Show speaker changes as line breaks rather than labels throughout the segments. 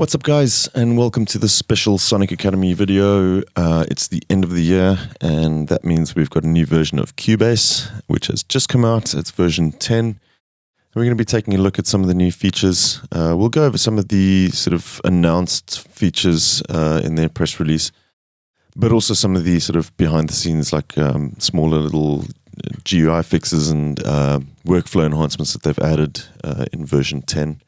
What's up, guys, and welcome to this special Sonic Academy video. It's the end of the year, and that means we've got a new version of Cubase, which has just come out. It's version 10. We're going to be taking a look at some of the new features. We'll go over some of the sort of announced features in their press release, but also some of the sort of behind the scenes, like smaller little GUI fixes and workflow enhancements that they've added in version 10.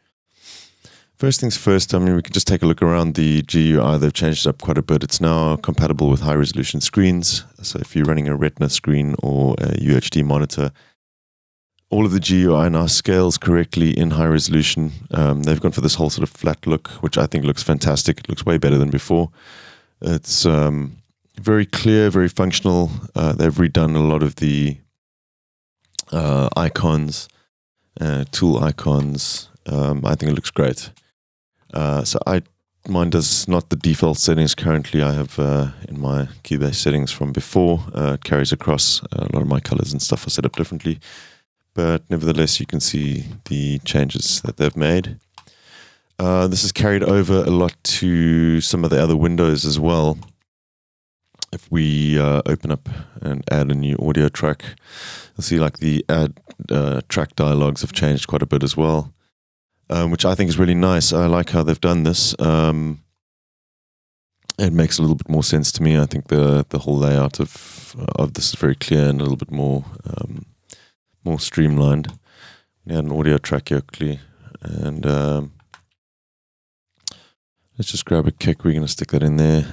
First things first, we can just take a look around the GUI. They've changed it up quite a bit. It's now compatible with high-resolution screens. So if you're running a Retina screen or a UHD monitor, all of the GUI now scales correctly in high resolution. They've gone for this whole sort of flat look, which I think looks fantastic. It looks way better than before. It's very clear, very functional. They've redone a lot of the icons, tool icons. I think it looks great. Mine does not the default settings currently. I have in my Cubase settings from before. It carries across. A lot of my colors and stuff are set up differently. But nevertheless, you can see the changes that they've made. This is carried over a lot to some of the other windows as well. If we open up and add a new audio track, you'll see like the add track dialogues have changed quite a bit as well. Which I think is really nice. I like how they've done this. It makes a little bit more sense to me. I think the whole layout of this is very clear and a little bit more streamlined. We had an audio track here quickly, and let's just grab a kick. We're going to stick that in there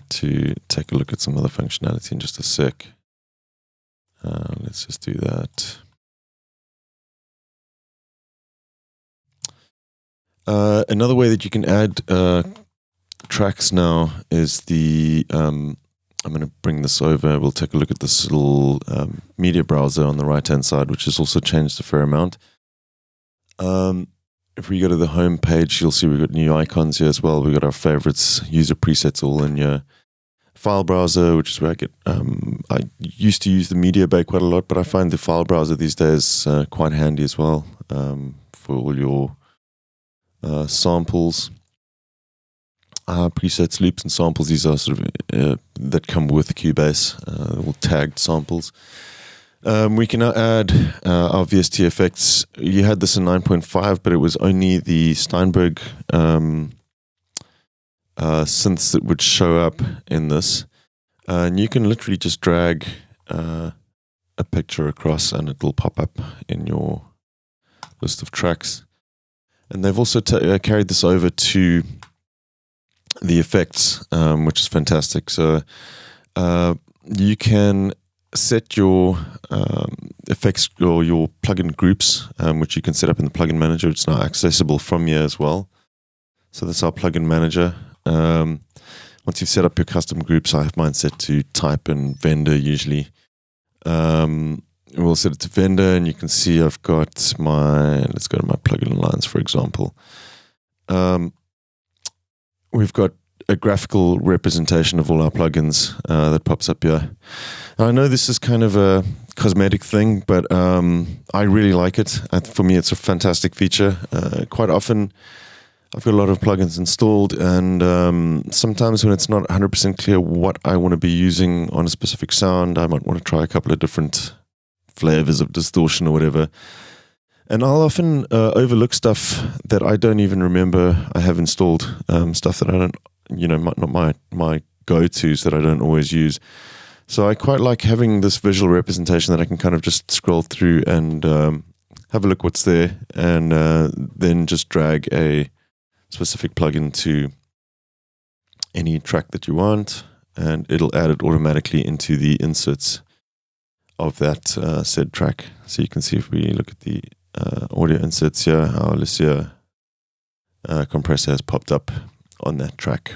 to take a look at some other functionality in just a sec. Let's just do that. Another way that you can add tracks now is the, I'm going to bring this over. We'll take a look at this little media browser on the right-hand side, which has also changed a fair amount. If we go to the home page, you'll see we've got new icons here as well. We've got our favorites, user presets all in your file browser, which is where I get, I used to use the media bay quite a lot, but I find the file browser these days quite handy as well for all your samples, presets, loops, and samples. These are sort of that come with Cubase, all tagged samples. We can now add our Vst Effects. You had this in 9.5, but it was only the Steinberg synths that would show up in this. And you can literally just drag a picture across and it will pop up in your list of tracks. And they've also carried this over to the effects, which is fantastic. So you can set your effects or your plugin groups, which you can set up in the plugin manager. It's now accessible from here as well. So that's our plugin manager. Once you've set up your custom groups, I have mine set to type and vendor usually. We'll set it to vendor, and you can see I've got my, let's go to my plugin lines, for example. We've got a graphical representation of all our plugins that pops up here. And I know this is kind of a cosmetic thing, but I really like it. For me, it's a fantastic feature. Quite often, I've got a lot of plugins installed, and sometimes when it's not 100% clear what I want to be using on a specific sound, I might want to try a couple of different flavors of distortion or whatever. And I'll often overlook stuff that I don't even remember I have installed, stuff that I don't, not my go-tos that I don't always use. So I quite like having this visual representation that I can kind of just scroll through and have a look what's there, and then just drag a specific plugin to any track that you want, and it'll add it automatically into the inserts of that said track. So you can see if we look at the audio inserts here, our Alicia compressor has popped up on that track.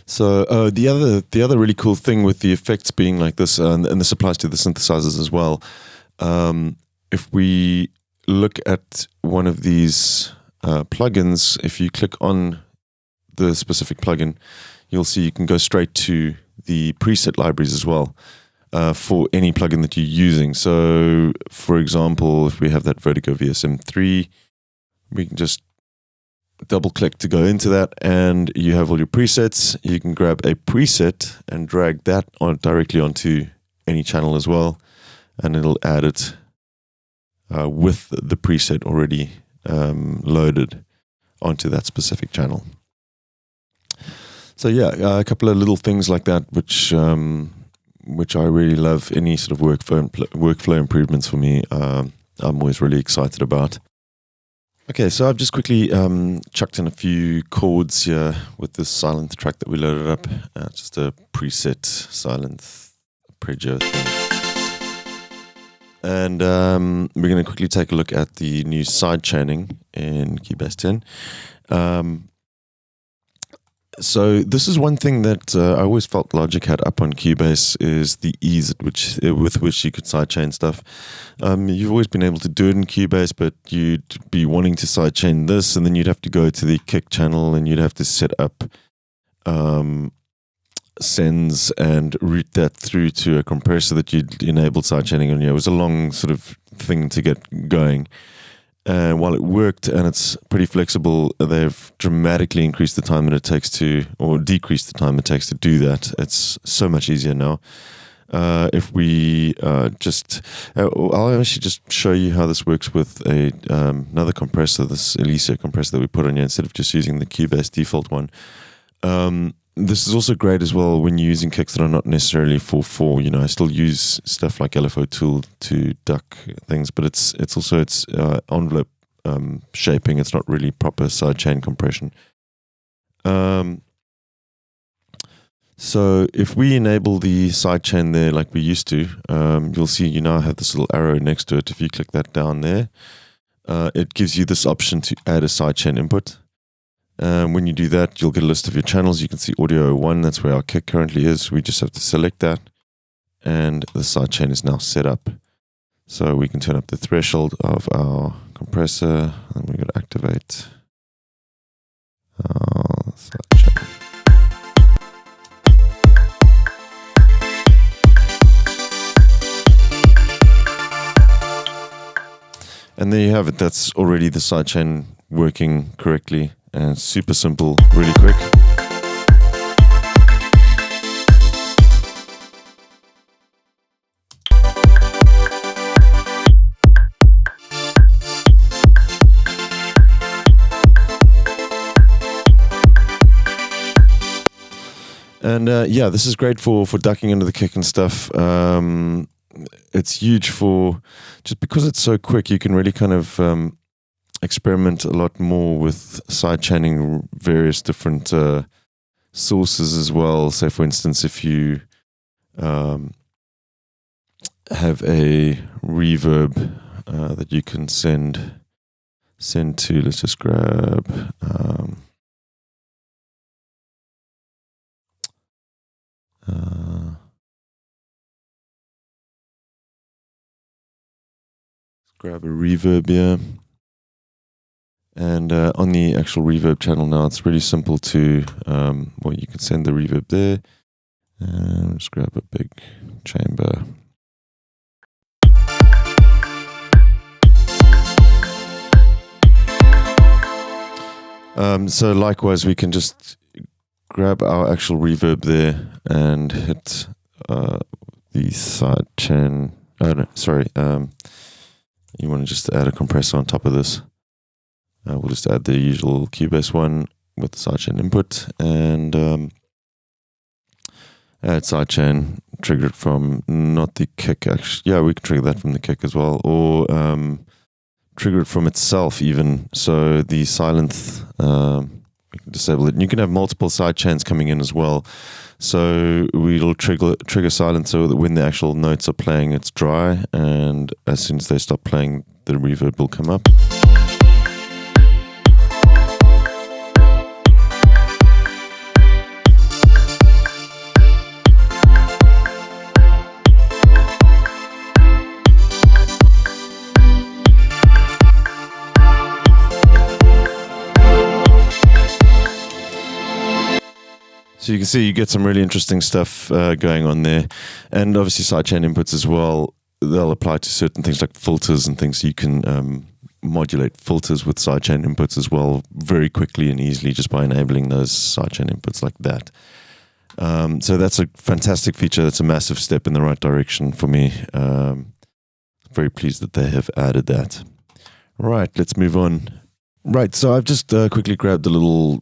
So the other really cool thing with the effects being like this, and this applies to the synthesizers as well. If we look at one of these plugins, if you click on the specific plugin, you'll see you can go straight to the preset libraries as well. For any plugin that you're using. So, for example, if we have that Vertigo VSM3, we can just double click to go into that, and you have all your presets. You can grab a preset and drag that on directly onto any channel as well, and it'll add it with the preset already loaded onto that specific channel. So yeah, a couple of little things like that, which I really love. Any sort of workflow improvements for me, I'm always really excited about. Okay, so I've just quickly chucked in a few chords here with this silent track that we loaded up. Just a preset silent arpeggio thing. And we're going to quickly take a look at the new sidechaining in Cubase 10. So this is one thing that I always felt Logic had up on Cubase, is the ease with which you could sidechain stuff. You've always been able to do it in Cubase, but you'd be wanting to sidechain this, and then you'd have to go to the kick channel, and you'd have to set up sends and route that through to a compressor that you'd enabled sidechaining on. It was a long sort of thing to get going. And while it worked and it's pretty flexible, they've dramatically increased the time that it takes to, or decreased the time it takes to do that. It's so much easier now. If we I'll actually just show you how this works with another compressor, this Elisa compressor that we put on here, instead of just using the Cubase default one. This is also great as well when you're using kicks that are not necessarily 4/4. You know, I still use stuff like LFO tool to duck things, but it's also envelope shaping. It's not really proper sidechain compression. So if we enable the sidechain there like we used to, you'll see you now have this little arrow next to it. If you click that down there, it gives you this option to add a sidechain input. When you do that, you'll get a list of your channels. You can see audio 1, that's where our kick currently is. We just have to select that, and the sidechain is now set up. So we can turn up the threshold of our compressor, and we're going to activate our sidechain. And there you have it. That's already the sidechain working correctly. And super simple, really quick. And yeah, this is great for ducking under the kick and stuff. It's huge just because it's so quick, you can really kind of experiment a lot more with sidechaining various different sources as well. Say, for instance, if you have a reverb that you can send to, let's just grab a reverb here. And on the actual reverb channel now, it's really simple to, you can send the reverb there, and just grab a big chamber. So likewise, we can just grab our actual reverb there and hit the sidechain. Oh no, sorry. You want to just add a compressor on top of this. We'll just add the usual Cubase one with the sidechain input, and add sidechain, trigger it from not the kick actually. Yeah, we can trigger that from the kick as well, or trigger it from itself even. So the silent, we can disable it. And you can have multiple sidechains coming in as well. So we'll trigger silent so that when the actual notes are playing, it's dry, and as soon as they stop playing, the reverb will come up. So you can see you get some really interesting stuff going on there. And obviously sidechain inputs as well, they'll apply to certain things like filters and things. You can modulate filters with sidechain inputs as well very quickly and easily just by enabling those sidechain inputs like that. So that's a fantastic feature. That's a massive step in the right direction for me. Very pleased that they have added that. Right, let's move on. Right, so I've just quickly grabbed a little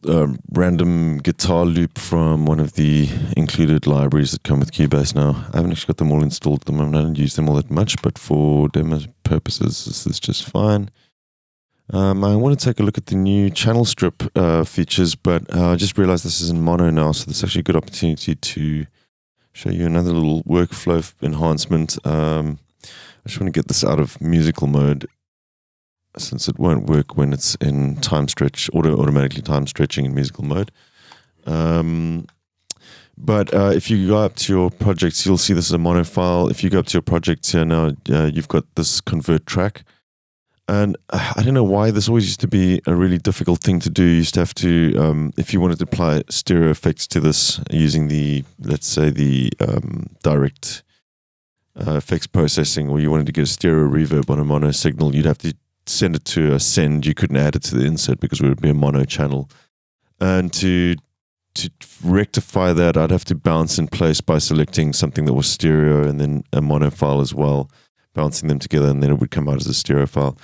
random guitar loop from one of the included libraries that come with Cubase now. I haven't actually got them all installed at the moment. I don't use them all that much, but for demo purposes, this is just fine. I want to take a look at the new channel strip features, but I just realized this is in mono now, so this is actually a good opportunity to show you another little workflow enhancement. I just want to get this out of musical mode, since it won't work when it's in time stretch, automatically time stretching in musical mode. But if you go up to your projects, you'll see this is a mono file. If you go up to your projects here now, you've got this convert track. And I don't know why this always used to be a really difficult thing to do. You used to have to, if you wanted to apply stereo effects to this using the, let's say the direct effects processing, or you wanted to get a stereo reverb on a mono signal, you'd have to send it to a send. You couldn't add it to the insert because it would be a mono channel. And to rectify that, I'd have to bounce in place by selecting something that was stereo and then a mono file as well, bouncing them together, and then it would come out as a stereo file.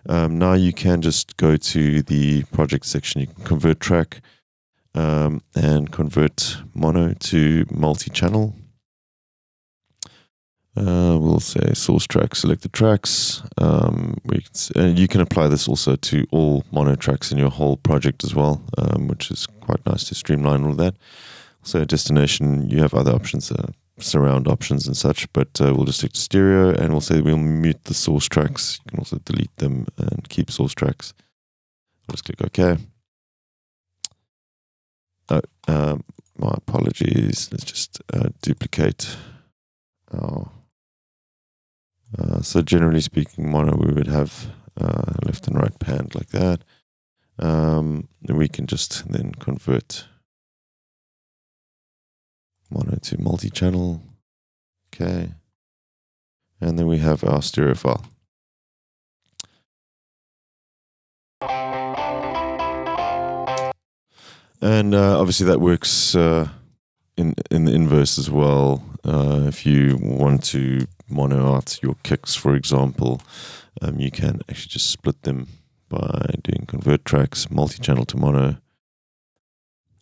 Now you can just go to the project section. You can convert track and convert mono to multi-channel. We'll say source track, selected tracks. You can apply this also to all mono tracks in your whole project as well, which is quite nice to streamline all of that. So destination, you have other options, surround options and such, but we'll just stick to stereo, and we'll say we'll mute the source tracks. You can also delete them and keep source tracks. I'll just click OK. My apologies. Let's just duplicate our... so generally speaking, mono, we would have left and right panned like that. Then we can just then convert mono to multi-channel. Okay. And then we have our stereo file. And obviously that works in the inverse as well. If you want to mono out your kicks, for example, you can actually just split them by doing convert tracks, multi-channel to mono.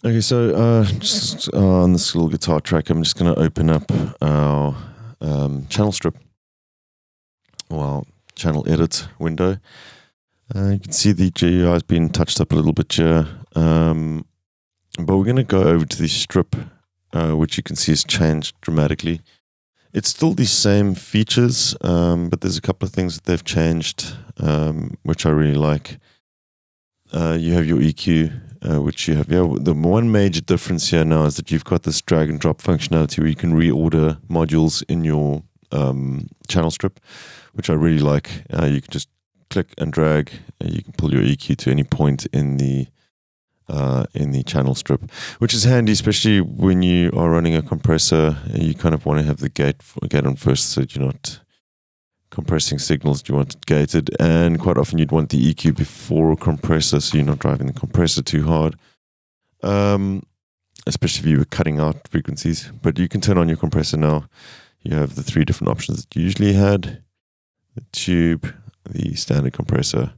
Okay, so just on this little guitar track, I'm just going to open up our channel strip, or our channel edit window. You can see the GUI has been touched up a little bit here, but we're going to go over to the strip, which you can see has changed dramatically. It's still the same features, but there's a couple of things that they've changed, which I really like. You have your EQ, which you have. Yeah, the one major difference here now is that you've got this drag and drop functionality where you can reorder modules in your channel strip, which I really like. You can just click and drag. You can pull your EQ to any point in the channel strip, which is handy, especially when you are running a compressor. You kind of want to have the gate on first, so you're not compressing signals. You want it gated, and quite often you'd want the EQ before a compressor, so you're not driving the compressor too hard. Especially if you were cutting out frequencies. But you can turn on your compressor now. You have the three different options that you usually had: the tube, the standard compressor.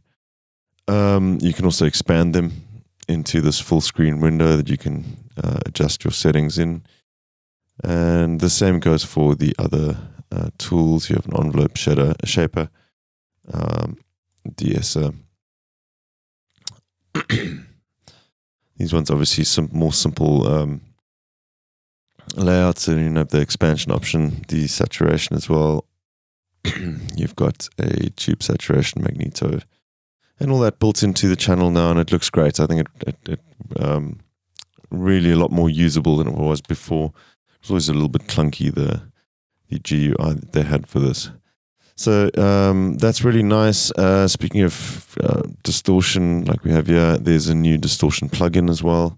You can also expand them into this full screen window that you can adjust your settings in. And the same goes for the other tools. You have an envelope shaper, de-esser. These ones obviously more simple layouts, and you have the expansion option, the saturation as well. You've got a tube saturation magneto, and all that built into the channel now, and it looks great. I think it really a lot more usable than it was before. It was always a little bit clunky, the GUI that they had for this. So that's really nice. Speaking of distortion, like we have here, there's a new distortion plugin as well.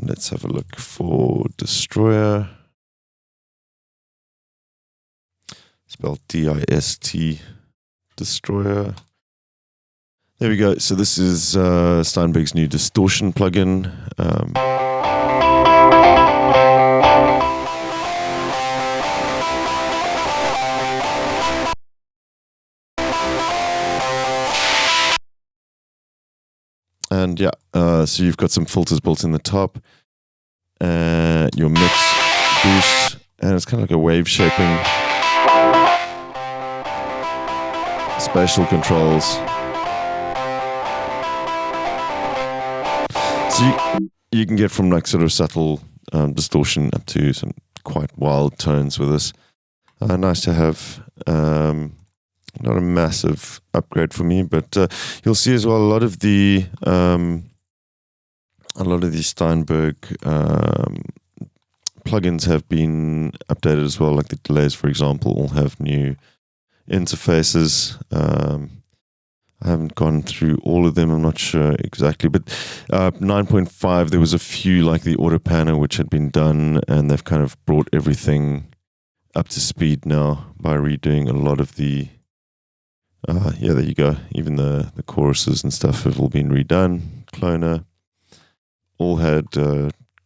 Let's have a look for Destroyer. Spelled D-I-S-T, Destroyer. There we go. So this is Steinberg's new Distortion plugin. And yeah, so you've got some filters built in the top. Your mix, boost, and it's kind of like a wave shaping. Spatial controls. So you can get from like sort of subtle distortion up to some quite wild tones with this. Nice to have. Not a massive upgrade for me, but you'll see as well a lot of the Steinberg plugins have been updated as well. Like the delays, for example, all have new interfaces. I haven't gone through all of them. I'm not sure exactly, but 9.5 there was a few like the auto panner which had been done, and they've kind of brought everything up to speed now by redoing a lot of the. Yeah, there you go. Even the choruses and stuff have all been redone. Cloner, all had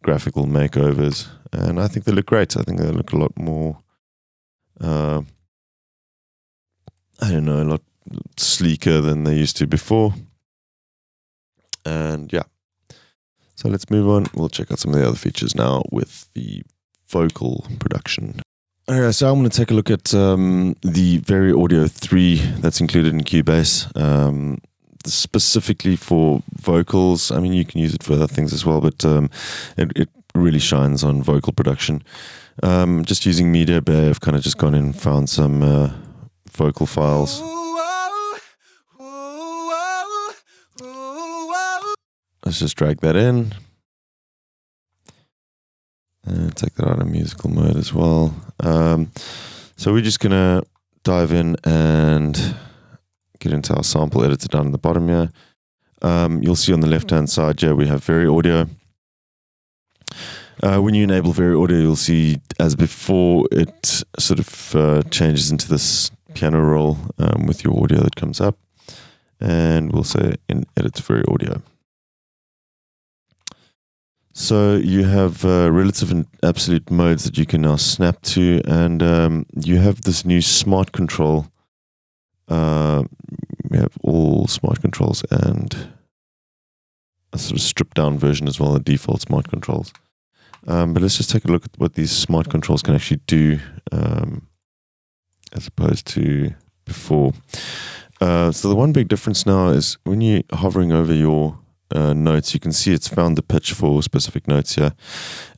graphical makeovers, and I think they look great. I think they look a lot more, I don't know, a lot sleeker than they used to before. And yeah, so let's move on. We'll check out some of the other features now with the vocal production. Alright, so I'm going to take a look at the VariAudio 3 that's included in Cubase, specifically for vocals. I mean, you can use it for other things as well, but it really shines on vocal production. Just using Media Bay, I've kind of just gone in and found some vocal files. Let's just drag that in. And take that out of musical mode as well. So we're just going to dive in and get into our sample editor down at the bottom here. You'll see on the left-hand side here we have VariAudio. When you enable VariAudio, you'll see as before it sort of changes into this piano roll with your audio that comes up. And we'll say in edit VariAudio. So you have relative and absolute modes that you can now snap to, and you have this new smart control. We have all smart controls and a sort of stripped down version as well, the default smart controls. But let's just take a look at what these smart controls can actually do as opposed to before. So the one big difference now is when you're hovering over your notes, you can see it's found the pitch for specific notes here.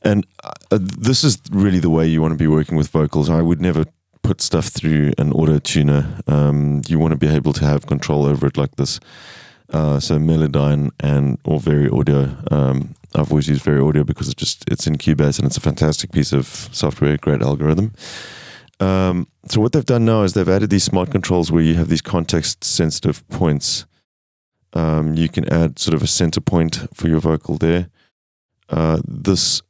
And this is really the way you want to be working with vocals. I would never put stuff through an auto tuner. You want to be able to have control over it like this. So Melodyne or VariAudio. I've always used VariAudio because it's in Cubase and it's a fantastic piece of software, great algorithm. So what they've done now is they've added these smart controls where you have these context sensitive points. You can add sort of a center point for your vocal there. This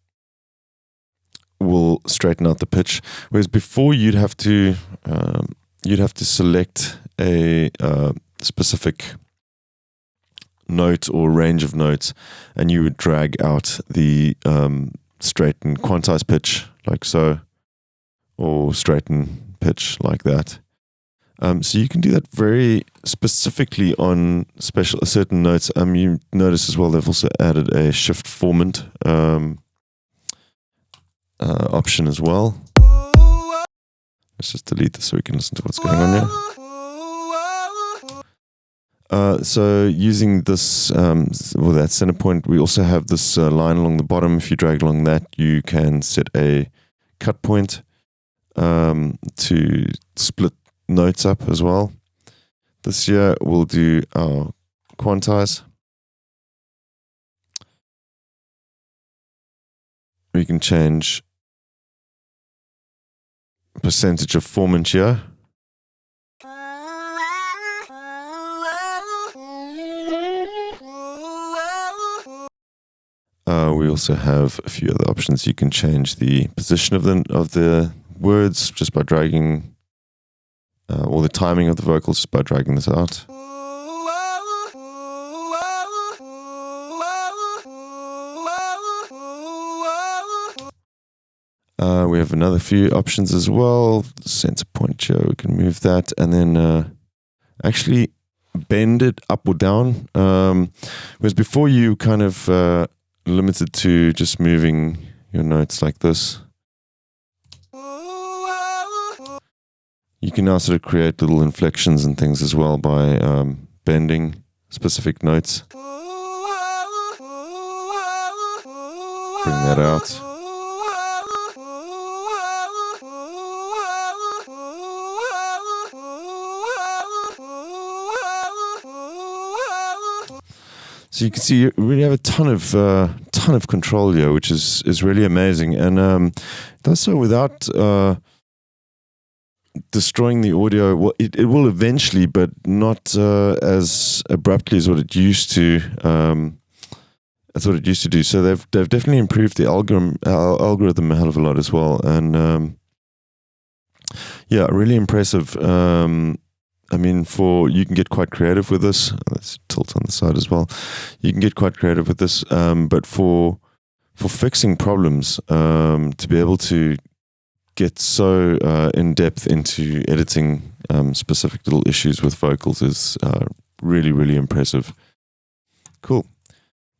will straighten out the pitch, whereas before you'd have to select a specific note or range of notes, and you would drag out the straighten quantize pitch like so, or straighten pitch like that. So you can do that very specifically on certain notes. You notice as well they've also added a shift formant option as well. Let's just delete this so we can listen to what's going on here. So using this, that center point, we also have this line along the bottom. If you drag along that, you can set a cut point to split notes up as well. This year we'll do our quantize. We can change percentage of formant here. We also have a few other options. You can change the position of the words just by dragging, or the timing of the vocals just by dragging this out. We have another few options as well. Center point here, we can move that, and then actually bend it up or down. Whereas before you kind of limited to just moving your notes like this. You can now sort of create little inflections and things as well by bending specific notes. Bring that out. So you can see you really have a ton of control here, which is really amazing, and does so without destroying the audio. Well, it will eventually, but not as abruptly as what it used to. That's what it used to do. So they've definitely improved the algorithm a hell of a lot as well, and yeah, really impressive. I mean, you can get quite creative with this. Let's tilt on the side as well. You can get quite creative with this, but for fixing problems, to be able to get so in depth into editing specific little issues with vocals is really, really impressive. Cool.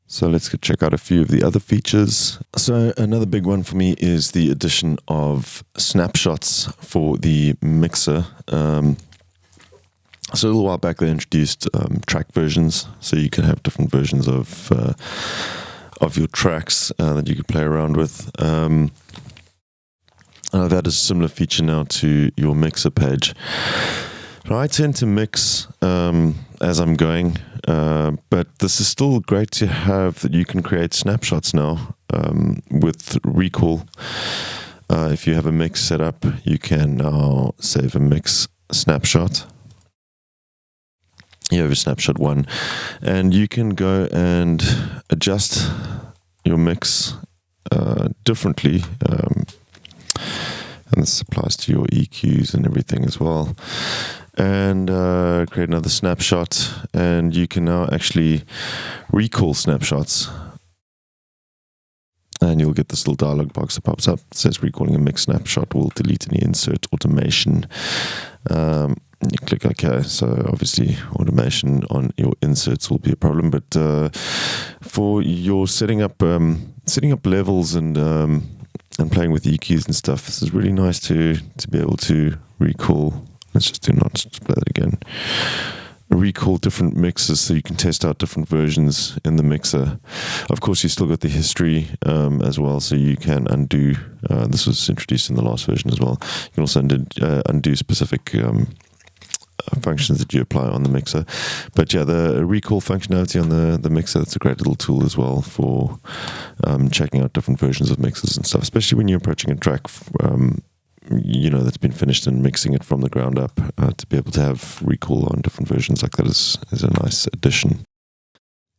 So let's check out a few of the other features. So another big one for me is the addition of snapshots for the mixer. So a little while back they introduced track versions, so you can have different versions of your tracks that you could play around with. That is a similar feature now to your mixer page. I tend to mix as I'm going, but this is still great to have that you can create snapshots now with Recall. If you have a mix set up, you can now save a mix snapshot. You have a snapshot 1, and you can go and adjust your mix differently. And this applies to your EQs and everything as well. And create another snapshot, and you can now actually recall snapshots. And you'll get this little dialog box that pops up. It says recalling a mix snapshot will delete any insert automation. You click OK. So obviously automation on your inserts will be a problem, but for your setting up levels and playing with EQs and stuff, this is really nice to be able to recall. Let's just play that again. Recall different mixes so you can test out different versions in the mixer. Of course, you still got the history as well, so you can undo. This was introduced in the last version as well. You can also undo specific functions that you apply on the mixer. But yeah, the recall functionality on the mixer, that's a great little tool as well for checking out different versions of mixes and stuff, especially when you're approaching a track that's been finished and mixing it from the ground up. To be able to have recall on different versions like that is a nice addition.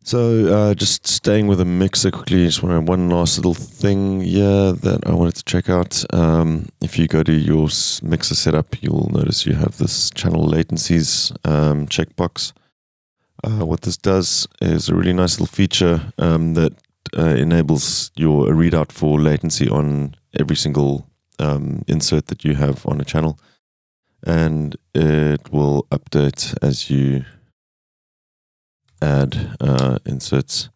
So just staying with a mixer quickly, just want to one last little thing here that I wanted to check out. If you go to your mixer setup, you'll notice you have this channel latencies checkbox. What this does is a really nice little feature that enables your readout for latency on every single insert that you have on a channel, and it will update as you add inserts.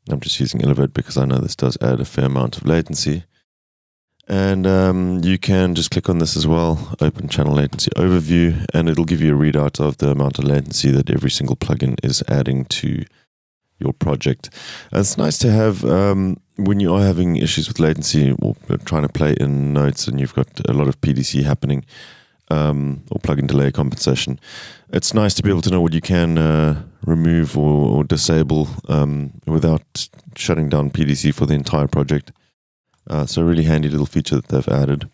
I'm just using Elevate because I know this does add a fair amount of latency. And you can just click on this as well, open channel latency overview, and it'll give you a readout of the amount of latency that every single plugin is adding to your project. And it's nice to have when you are having issues with latency or trying to play in notes and you've got a lot of PDC happening, or plugin delay compensation. It's nice to be able to know what you can remove or disable without shutting down PDC for the entire project. So a really handy little feature that they've added.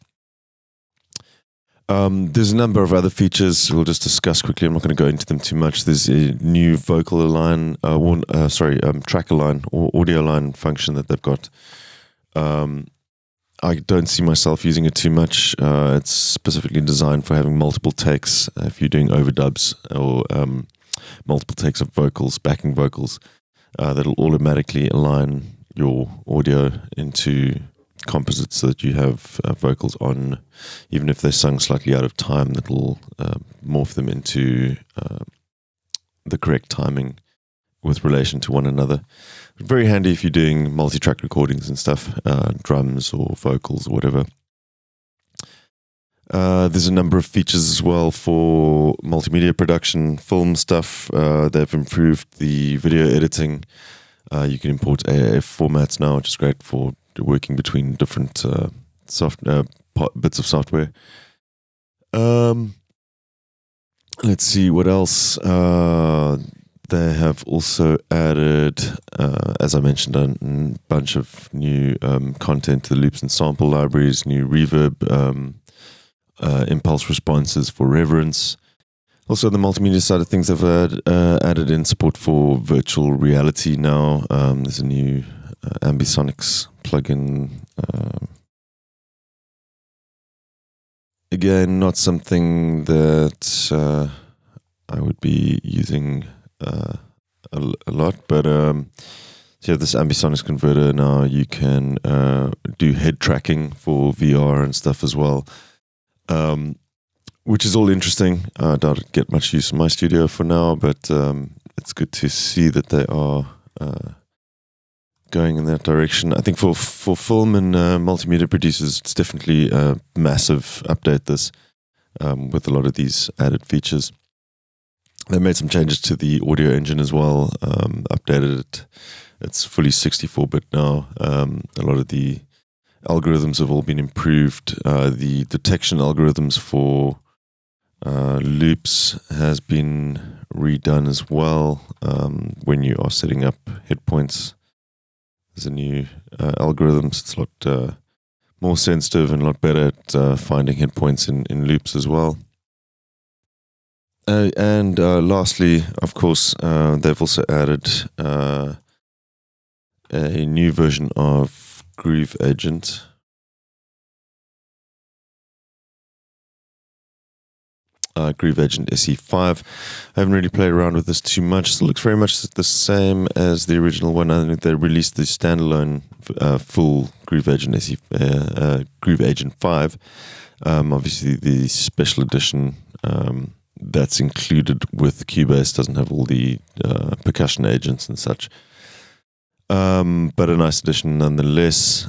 There's a number of other features we'll just discuss quickly. I'm not going to go into them too much. There's a new vocal align, track align or audio align function that they've got. I don't see myself using it too much. It's specifically designed for having multiple takes. If you're doing overdubs or multiple takes of vocals, backing vocals, that'll automatically align your audio into composites so that you have vocals on, even if they're sung slightly out of time, that will morph them into the correct timing with relation to one another. Very handy if you're doing multi-track recordings and stuff, drums or vocals or whatever. There's a number of features as well for multimedia production, film stuff. They've improved the video editing. You can import AAF formats now, which is great for working between different bits of software. Let's see what else. They have also added, as I mentioned, a bunch of new content to the loops and sample libraries, new reverb, impulse responses for reverence. Also, the multimedia side of things have added in support for virtual reality now. There's a new Ambisonics plugin. Again, not something that I would be using a lot, but yeah, this Ambisonics converter now, you can do head tracking for VR and stuff as well. Which is all interesting. I doubt it'd get much use in my studio for now, but it's good to see that they are going in that direction. I think for film and multimedia producers, it's definitely a massive update this with a lot of these added features. They made some changes to the audio engine as well, updated it. It's fully 64-bit now. A lot of the algorithms have all been improved. The detection algorithms for loops has been redone as well. When you are setting up hit points, there's a new algorithms. It's a lot more sensitive and a lot better at finding hit points in loops as well. And lastly, of course, they've also added a new version of Grieve Agent. Grieve Agent Se5. I haven't really played around with this too much. It looks very much the same as the original one. I think they released the standalone full Grieve Agent Grieve Agent 5. Obviously, the special edition that's included with Cubase doesn't have all the percussion agents and such. But a nice addition nonetheless.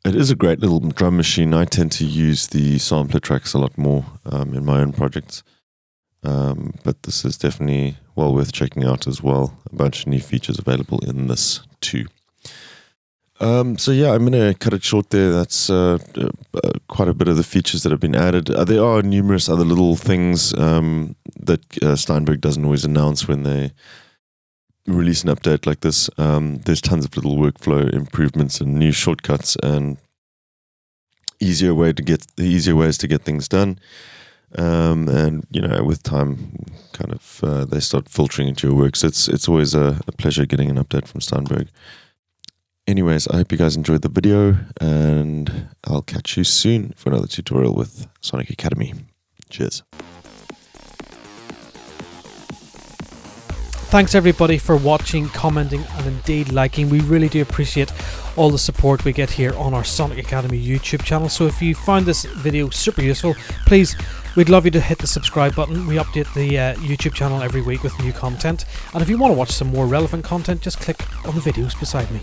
It is a great little drum machine. I tend to use the sampler tracks a lot more in my own projects. But this is definitely well worth checking out as well. A bunch of new features available in this too. So yeah, I'm going to cut it short there. That's quite a bit of the features that have been added. There are numerous other little things that Steinberg doesn't always announce when they release an update like this. There's tons of little workflow improvements and new shortcuts and easier ways to get things done. And you know, with time, kind of they start filtering into your work. So it's always a pleasure getting an update from Steinberg. Anyways, I hope you guys enjoyed the video, and I'll catch you soon for another tutorial with Sonic Academy. Cheers.
Thanks everybody for watching, commenting, and indeed liking. We really do appreciate all the support we get here on our Sonic Academy YouTube channel. So if you found this video super useful, please, we'd love you to hit the subscribe button. We update the YouTube channel every week with new content. And if you want to watch some more relevant content, just click on the videos beside me.